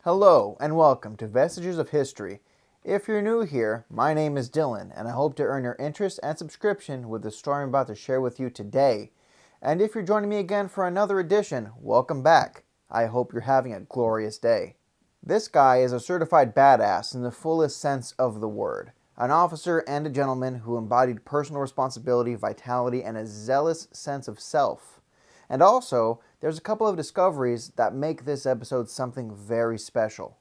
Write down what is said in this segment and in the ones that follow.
Hello and welcome to Vestiges of History. If you're new here, my name is Dylan and I hope to earn your interest and subscription with the story I'm about to share with you today. And if you're joining me again for another edition, welcome back. I hope you're having a glorious day. This guy is a certified badass in the fullest sense of the word. An officer and a gentleman who embodied personal responsibility, vitality, and a zealous sense of self. And also, there's a couple of discoveries that make this episode something very special.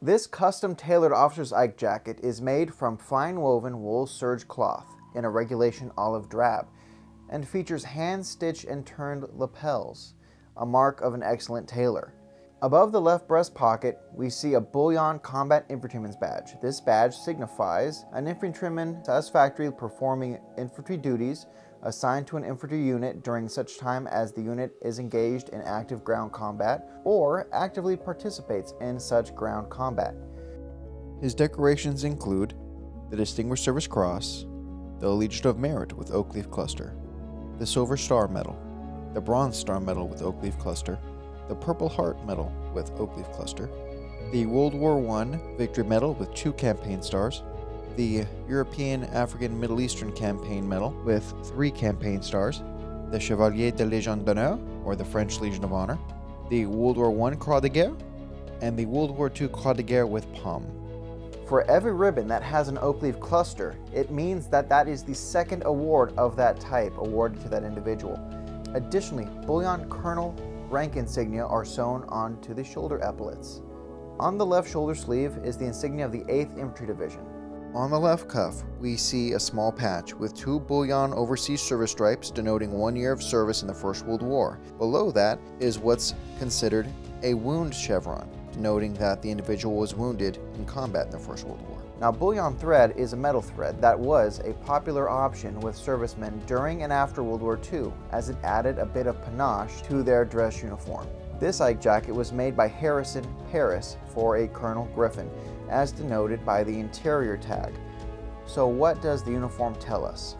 This custom-tailored officer's Ike jacket is made from fine woven wool serge cloth in a regulation olive drab, and features hand-stitched and turned lapels, a mark of an excellent tailor. Above the left breast pocket, we see a bullion combat infantryman's badge. This badge signifies an infantryman satisfactorily performing infantry duties assigned to an infantry unit during such time as the unit is engaged in active ground combat or actively participates in such ground combat. His decorations include the Distinguished Service Cross, the Legion of Merit with Oak Leaf Cluster, the Silver Star Medal, the Bronze Star Medal with Oak Leaf Cluster, the Purple Heart Medal with Oak Leaf Cluster, the World War I Victory Medal with 2 campaign stars, the European African Middle Eastern Campaign Medal with 3 campaign stars, the Chevalier de Légion d'Honneur, or the French Legion of Honor, the World War I Croix de Guerre, and the World War II Croix de Guerre with Palm. For every ribbon that has an oak leaf cluster, it means that that is the second award of that type awarded to that individual. Additionally, bullion colonel rank insignia are sewn onto the shoulder epaulets. On the left shoulder sleeve is the insignia of the 8th Infantry Division. On the left cuff, we see a small patch with 2 bullion overseas service stripes denoting 1 year of service in the First World War. Below that is what's considered a wound chevron, denoting that the individual was wounded in combat in the First World War. Now, bullion thread is a metal thread that was a popular option with servicemen during and after World War II, as it added a bit of panache to their dress uniform. This Ike jacket was made by Harrison, Paris, for a Colonel Griffin, as denoted by the interior tag. So what does the uniform tell us?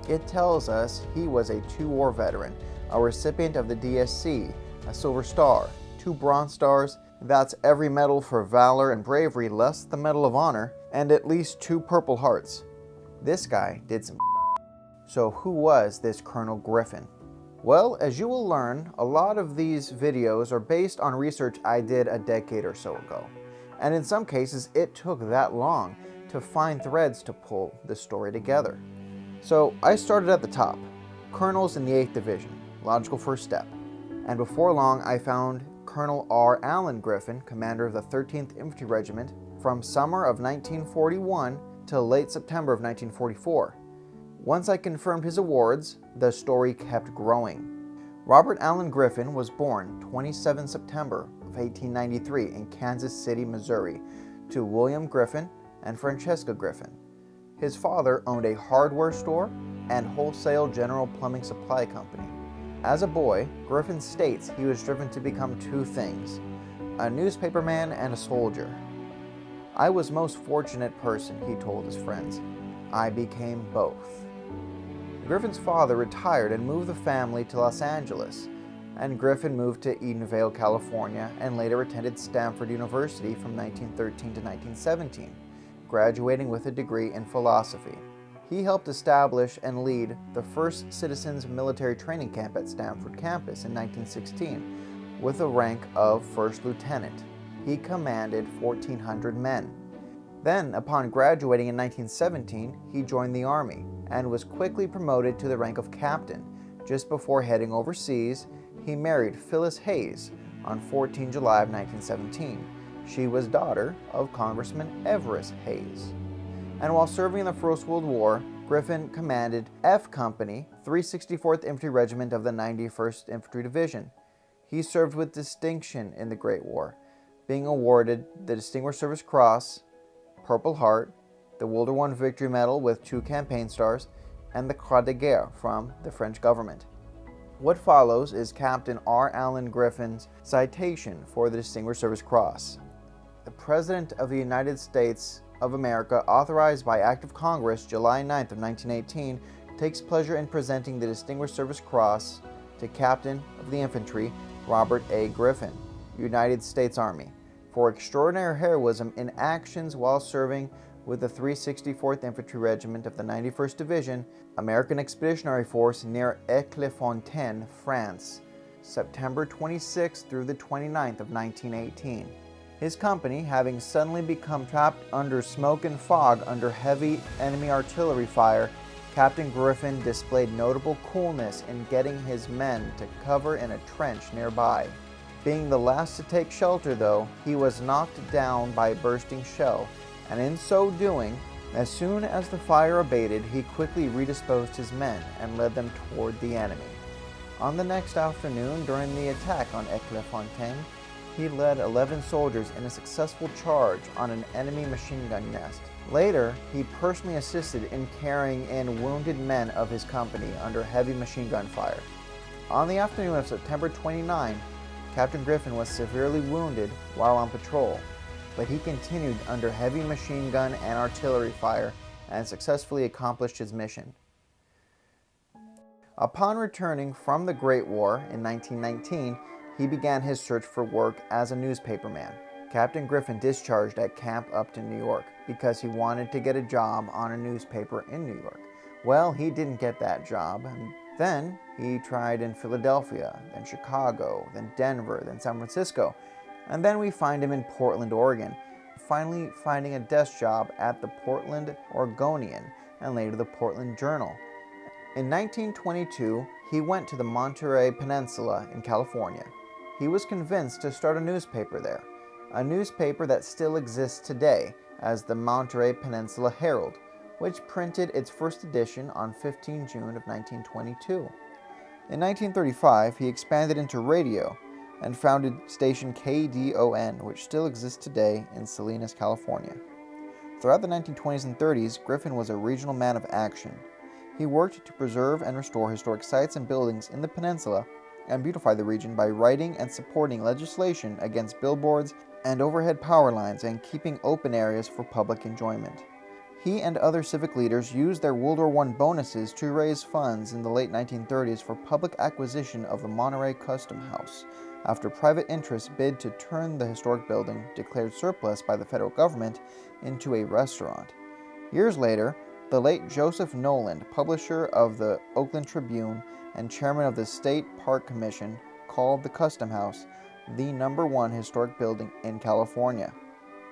It tells us he was a 2-war veteran, a recipient of the DSC, a Silver Star, 2 Bronze Stars, that's every medal for valor and bravery less the Medal of Honor, and at least 2 Purple Hearts. This guy did some. So who was this Colonel Griffin? Well, as you will learn, a lot of these videos are based on research I did a decade or so ago. And in some cases, it took that long to find threads to pull the story together. So I started at the top, colonels in the 8th Division, logical first step. And before long, I found Colonel R. Allen Griffin, commander of the 13th Infantry Regiment, from summer of 1941 till late September of 1944. Once I confirmed his awards, the story kept growing. Robert Allen Griffin was born 27 September of 1893 in Kansas City, Missouri, to William Griffin and Francesca Griffin. His father owned a hardware store and wholesale general plumbing supply company. As a boy, Griffin states he was driven to become 2 things, a newspaperman and a soldier. I was the most fortunate person, he told his friends. I became both. Griffin's father retired and moved the family to Los Angeles, and Griffin moved to Edenvale, California, and later attended Stanford University from 1913 to 1917, graduating with a degree in philosophy. He helped establish and lead the first citizens military training camp at Stanford campus in 1916 with the rank of first lieutenant. He commanded 1,400 men. Then, upon graduating in 1917, he joined the Army and was quickly promoted to the rank of captain. Just before heading overseas, he married Phyllis Hayes on 14 July of 1917. She was daughter of Congressman Everest Hayes. And while serving in the First World War, Griffin commanded F Company, 364th Infantry Regiment of the 91st Infantry Division. He served with distinction in the Great War, being awarded the Distinguished Service Cross, Purple Heart, the World War I Victory Medal with 2 campaign stars, and the Croix de Guerre from the French government. What follows is Captain R. Allen Griffin's citation for the Distinguished Service Cross. The President of the United States of America, authorized by Act of Congress July 9th of 1918, takes pleasure in presenting the Distinguished Service Cross to Captain of the Infantry Robert A. Griffin, United States Army, for extraordinary heroism in actions while serving with the 364th Infantry Regiment of the 91st Division, American Expeditionary Force near Aix-les-Fontaines, France, September 26th through the 29th of 1918. His company, having suddenly become trapped under smoke and fog under heavy enemy artillery fire, Captain Griffin displayed notable coolness in getting his men to cover in a trench nearby. Being the last to take shelter, though, he was knocked down by a bursting shell, and in so doing, as soon as the fire abated, he quickly redisposed his men and led them toward the enemy. On the next afternoon, during the attack on Aix-les-Fontaines, he led 11 soldiers in a successful charge on an enemy machine gun nest. Later, he personally assisted in carrying in wounded men of his company under heavy machine gun fire. On the afternoon of September 29, Captain Griffin was severely wounded while on patrol, but he continued under heavy machine gun and artillery fire and successfully accomplished his mission. Upon returning from the Great War in 1919, he began his search for work as a newspaperman. Captain Griffin discharged at Camp Upton, New York, because he wanted to get a job on a newspaper in New York. Well, he didn't get that job, and then he tried in Philadelphia, then Chicago, then Denver, then San Francisco, and then we find him in Portland, Oregon, finally finding a desk job at the Portland Oregonian and later the Portland Journal. In 1922, he went to the Monterey Peninsula in California. He was convinced to start a newspaper there, a newspaper that still exists today as the Monterey Peninsula Herald, which printed its first edition on 15 June of 1922. In 1935, he expanded into radio and founded station KDON, which still exists today in Salinas, California. Throughout the 1920s and 30s, Griffin was a regional man of action. He worked to preserve and restore historic sites and buildings in the peninsula and beautify the region by writing and supporting legislation against billboards and overhead power lines and keeping open areas for public enjoyment. He and other civic leaders used their World War I bonuses to raise funds in the late 1930s for public acquisition of the Monterey Custom House, after private interests bid to turn the historic building, declared surplus by the federal government, into a restaurant. Years later, the late Joseph Noland, publisher of the Oakland Tribune and chairman of the State Park Commission, called the Custom House the #1 historic building in California.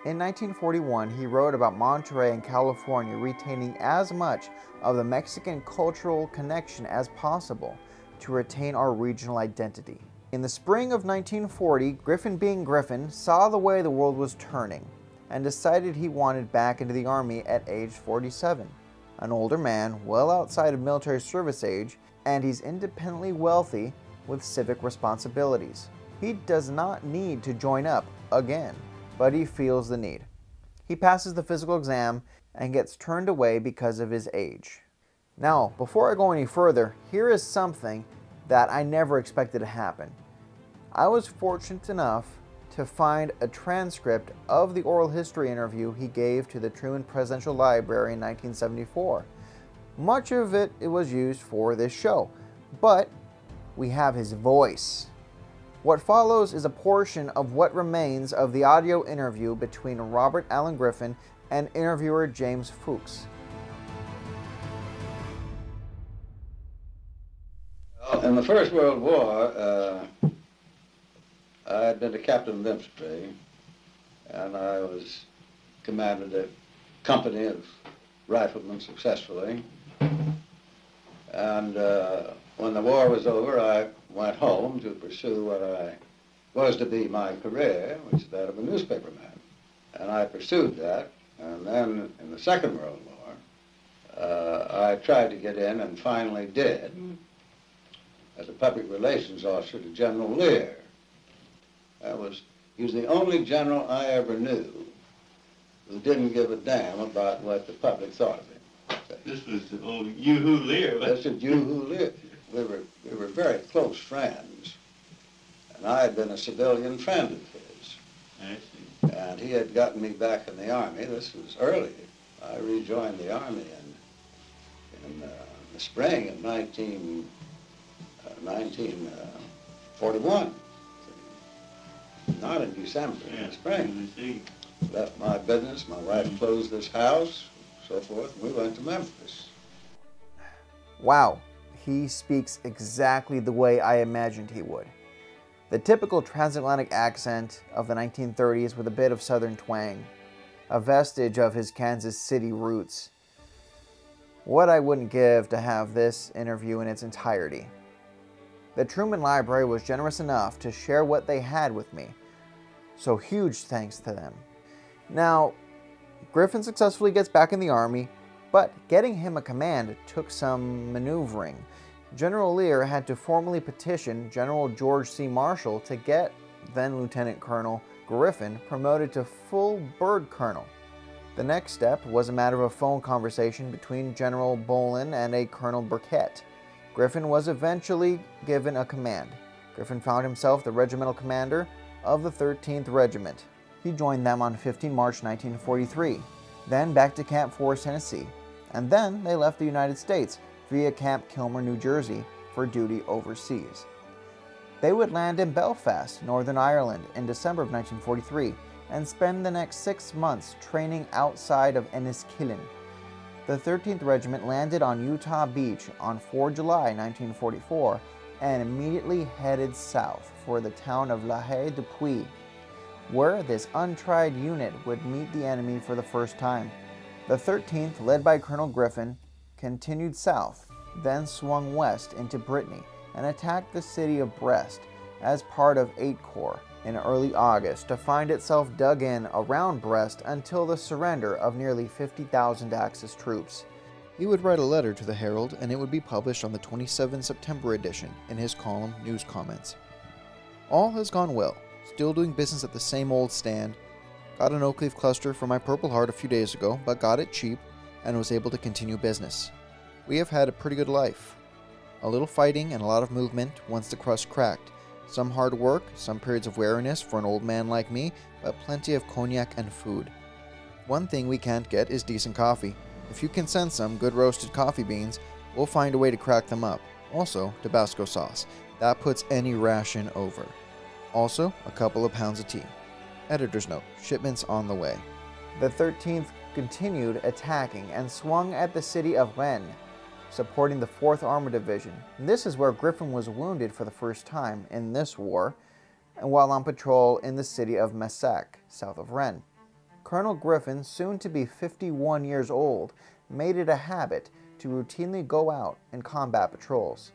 In 1941, he wrote about Monterey and California retaining as much of the Mexican cultural connection as possible to retain our regional identity. In the spring of 1940, Griffin being Griffin saw the way the world was turning and decided he wanted back into the Army at age 47. An older man, well outside of military service age, and he's independently wealthy with civic responsibilities. He does not need to join up again, but he feels the need. He passes the physical exam and gets turned away because of his age. Now, before I go any further, here is something that I never expected to happen. I was fortunate enough to find a transcript of the oral history interview he gave to the Truman Presidential Library in 1974. Much of it was used for this show, but we have his voice. What follows is a portion of what remains of the audio interview between Robert Allen Griffin and interviewer James Fuchs. In the First World War, I had been a captain of infantry, and I was commanded a company of riflemen successfully. And when the war was over, I went home to pursue what I was to be my career, which is that of a newspaperman. And I pursued that, and then in the Second World War, I tried to get in and finally did, as a public relations officer to General Lear. He was the only general I ever knew who didn't give a damn about what the public thought of him. This was the old Yoo-Hoo Lear. This is Yoo-Hoo Lear. we were very close friends, and I had been a civilian friend of his. I see. And he had gotten me back in the Army. This was early. I rejoined the Army in the spring of 1941. Not in December, in the spring. I see. Left my business, my wife closed this house, so forth, and we went to Memphis. Wow, he speaks exactly the way I imagined he would. The typical transatlantic accent of the 1930s with a bit of southern twang, a vestige of his Kansas City roots. What I wouldn't give to have this interview in its entirety. The Truman Library was generous enough to share what they had with me, so huge thanks to them. Now, Griffin successfully gets back in the Army, but getting him a command took some maneuvering. General Lear had to formally petition General George C. Marshall to get then Lieutenant Colonel Griffin promoted to full bird colonel. The next step was a matter of a phone conversation between General Bolin and a Colonel Burkett. Griffin was eventually given a command. Griffin found himself the regimental commander of the 13th Regiment. He joined them on 15 March 1943, then back to Camp Forest, Tennessee, and then they left the United States via Camp Kilmer, New Jersey, for duty overseas. They would land in Belfast, Northern Ireland, in December of 1943 and spend the next 6 months training outside of Enniskillen. The 13th Regiment landed on Utah Beach on 4 July 1944 and immediately headed south for the town of La Haye du Puy, where this untried unit would meet the enemy for the first time. The 13th, led by Colonel Griffin, continued south, then swung west into Brittany and attacked the city of Brest as part of 8 Corps in early August to find itself dug in around Brest until the surrender of nearly 50,000 Axis troops. He would write a letter to the Herald and it would be published on the 27 September edition in his column News Comments. All has gone well, still doing business at the same old stand. Got an oak leaf cluster for my Purple Heart a few days ago, but got it cheap and was able to continue business. We have had a pretty good life. A little fighting and a lot of movement once the crust cracked. Some hard work, some periods of weariness for an old man like me, but plenty of cognac and food. One thing we can't get is decent coffee. If you can send some good roasted coffee beans, we'll find a way to crack them up. Also, Tabasco sauce. That puts any ration over. Also, a couple of pounds of tea. Editor's note, shipments on the way. The 13th continued attacking and swung at the city of Rennes, supporting the 4th Armored Division. And this is where Griffin was wounded for the first time in this war, and while on patrol in the city of Messac, south of Rennes. Colonel Griffin, soon to be 51 years old, made it a habit to routinely go out and combat patrols.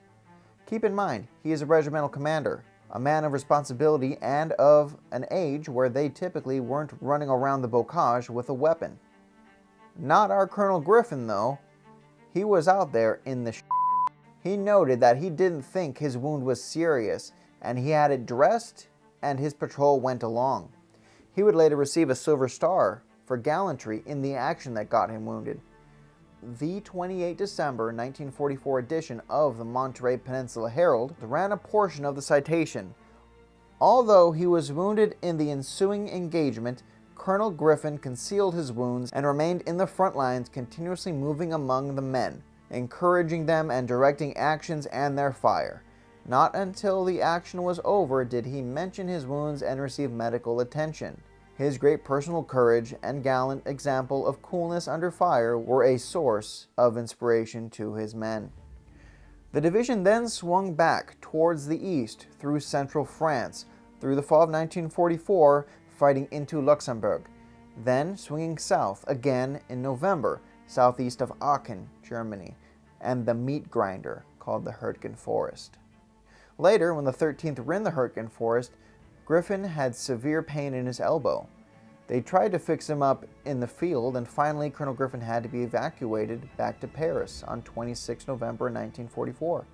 Keep in mind, he is a regimental commander, a man of responsibility and of an age where they typically weren't running around the bocage with a weapon. Not our Colonel Griffin, though. He was out there in the He noted that he didn't think his wound was serious, and he had it dressed, and his patrol went along. He would later receive a Silver Star for gallantry in the action that got him wounded. The 28 December 1944 edition of the Monterey Peninsula Herald ran a portion of the citation. Although he was wounded in the ensuing engagement, Colonel Griffin concealed his wounds and remained in the front lines, continuously moving among the men, encouraging them and directing actions and their fire. Not until the action was over did he mention his wounds and receive medical attention. His great personal courage and gallant example of coolness under fire were a source of inspiration to his men. The division then swung back towards the east through central France, through the fall of 1944, fighting into Luxembourg, then swinging south again in November, southeast of Aachen, Germany, and the meat grinder called the Hurtgen Forest. Later, when the 13th were in the Hurtgen Forest, Griffin had severe pain in his elbow. They tried to fix him up in the field, and finally Colonel Griffin had to be evacuated back to Paris on 26 November 1944.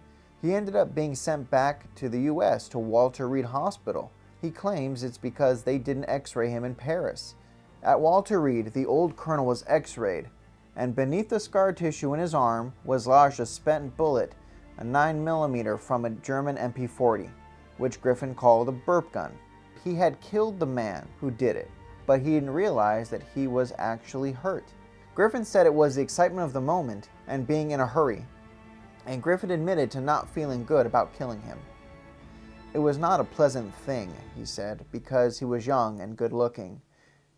He ended up being sent back to the U.S. to Walter Reed Hospital. He claims it's because they didn't x-ray him in Paris. At Walter Reed, the old colonel was x-rayed, and beneath the scar tissue in his arm was lodged a spent bullet a 9mm from a German MP40, which Griffin called a burp gun. He had killed the man who did it, but he didn't realize that he was actually hurt. Griffin said it was the excitement of the moment and being in a hurry, and Griffin admitted to not feeling good about killing him. It was not a pleasant thing, he said, because he was young and good-looking.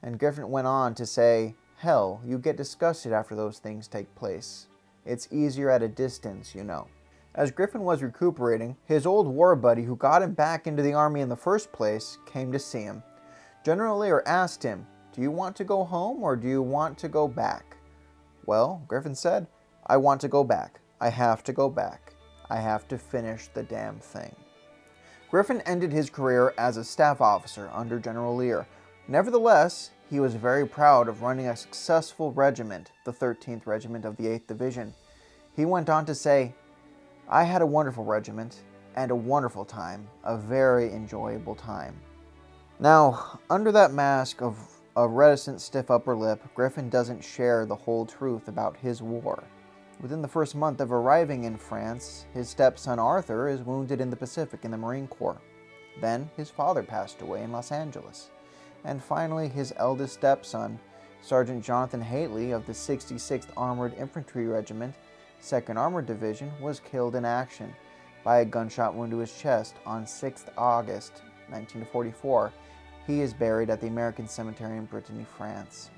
And Griffin went on to say, "Hell, you get disgusted after those things take place. It's easier at a distance, you know." As Griffin was recuperating, his old war buddy who got him back into the army in the first place came to see him. General Lear asked him, "Do you want to go home or do you want to go back?" "Well," Griffin said, "I want to go back. I have to go back. I have to finish the damn thing." Griffin ended his career as a staff officer under General Lear. Nevertheless, he was very proud of running a successful regiment, the 13th Regiment of the 8th Division. He went on to say, "I had a wonderful regiment and a wonderful time, a very enjoyable time." Now, under that mask of a reticent stiff upper lip, Griffin doesn't share the whole truth about his war. Within the first month of arriving in France, his stepson Arthur is wounded in the Pacific in the Marine Corps. Then his father passed away in Los Angeles. And finally, his eldest stepson, Sergeant Jonathan Hately of the 66th Armored Infantry Regiment, 2nd Armored Division, was killed in action by a gunshot wound to his chest on 6th August 1944. He is buried at the American Cemetery in Brittany, France.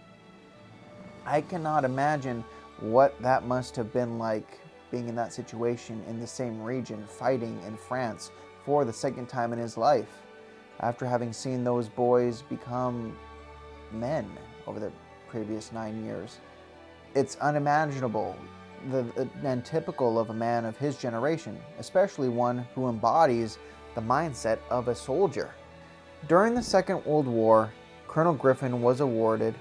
I cannot imagine what that must have been like, being in that situation in the same region, fighting in France for the second time in his life, after having seen those boys become men over the previous 9 years. It's unimaginable and typical of a man of his generation, especially one who embodies the mindset of a soldier. During the Second World War, Colonel Griffin was awarded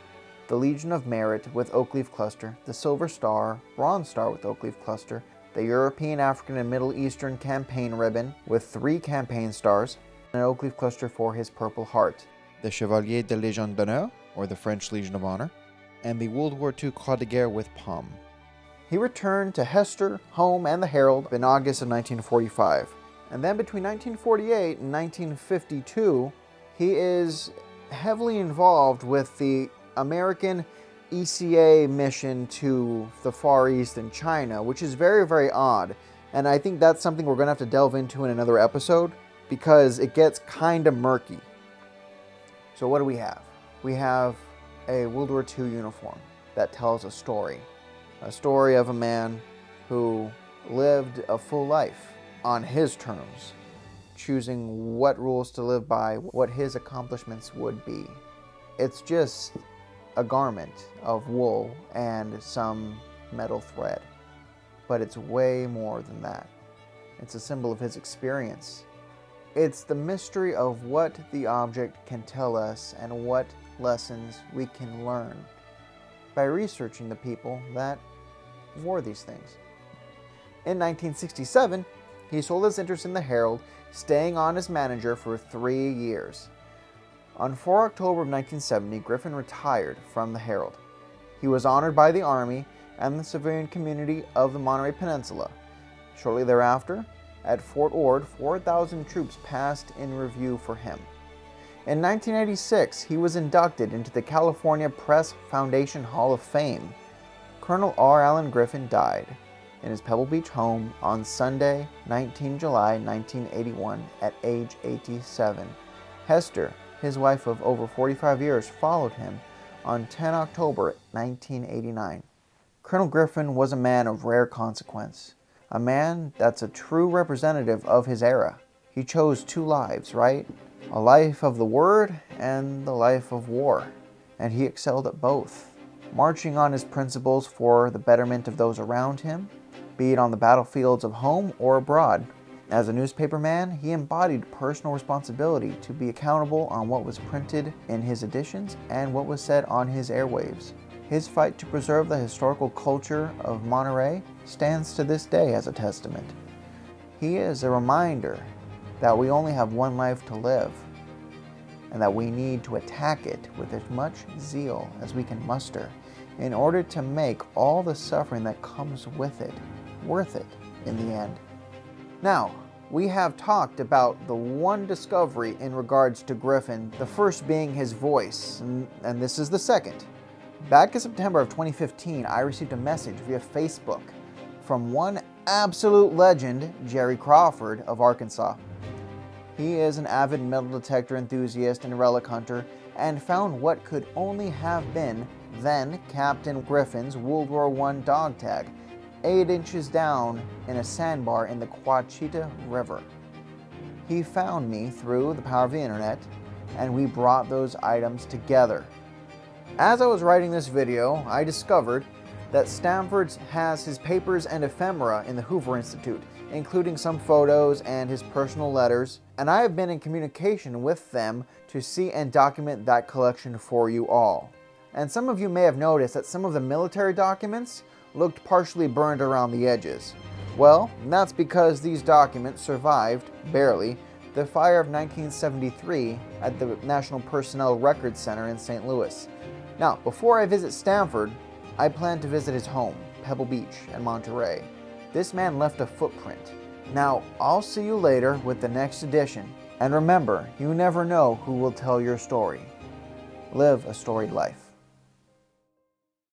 the Legion of Merit with Oak Leaf Cluster, the Silver Star, Bronze Star with Oak Leaf Cluster, the European, African, and Middle Eastern Campaign Ribbon with 3 campaign stars, and an Oak Leaf Cluster for his Purple Heart, the Chevalier de Légion d'Honneur, or the French Legion of Honor, and the World War II Croix de Guerre with Palm. He returned to Hester, Home, and the Herald in August of 1945. And then between 1948 and 1952, he is heavily involved with the American ECA mission to the Far East and China, which is very, very odd. And I think that's something we're going to have to delve into in another episode because it gets kind of murky. So what do we have? We have a World War II uniform that tells a story of a man who lived a full life on his terms, choosing what rules to live by, what his accomplishments would be. It's just a garment of wool and some metal thread, but it's way more than that. It's a symbol of his experience. It's the mystery of what the object can tell us and what lessons we can learn by researching the people that wore these things. In 1967, he sold his interest in the Herald, staying on as manager for 3 years. On 4 October of 1970, Griffin retired from the Herald. He was honored by the Army and the civilian community of the Monterey Peninsula. Shortly thereafter, at Fort Ord, 4,000 troops passed in review for him. In 1986, he was inducted into the California Press Foundation Hall of Fame. Colonel R. Allen Griffin died in his Pebble Beach home on Sunday, 19 July 1981, at age 87. Hester, his wife of over 45 years, followed him on 10 October 1989. Colonel Griffin was a man of rare consequence, a man that's a true representative of his era. He chose 2 lives, right? A life of the word and the life of war, and he excelled at both, marching on his principles for the betterment of those around him, be it on the battlefields of home or abroad. As a newspaperman, he embodied personal responsibility to be accountable on what was printed in his editions and what was said on his airwaves. His fight to preserve the historical culture of Monterey stands to this day as a testament. He is a reminder that we only have one life to live, and that we need to attack it with as much zeal as we can muster in order to make all the suffering that comes with it worth it in the end. Now, we have talked about the one discovery in regards to Griffin, the first being his voice, and this is the second. Back in September of 2015, I received a message via Facebook from one absolute legend, Jerry Crawford of Arkansas. He is an avid metal detector enthusiast and relic hunter, and found what could only have been then Captain Griffin's World War I dog tag, 8 inches down in a sandbar in the Ouachita River. He found me through the power of the internet, and we brought those items together. As I was writing this video, I discovered that Stanford has his papers and ephemera in the Hoover Institute, including some photos and his personal letters, and I have been in communication with them to see and document that collection for you all. And some of you may have noticed that some of the military documents looked partially burned around the edges. Well, that's because these documents survived, barely, the fire of 1973 at the National Personnel Records Center in St. Louis. Now, before I visit Stanford, I plan to visit his home, Pebble Beach and Monterey. This man left a footprint. Now, I'll see you later with the next edition. And remember, you never know who will tell your story. Live a storied life.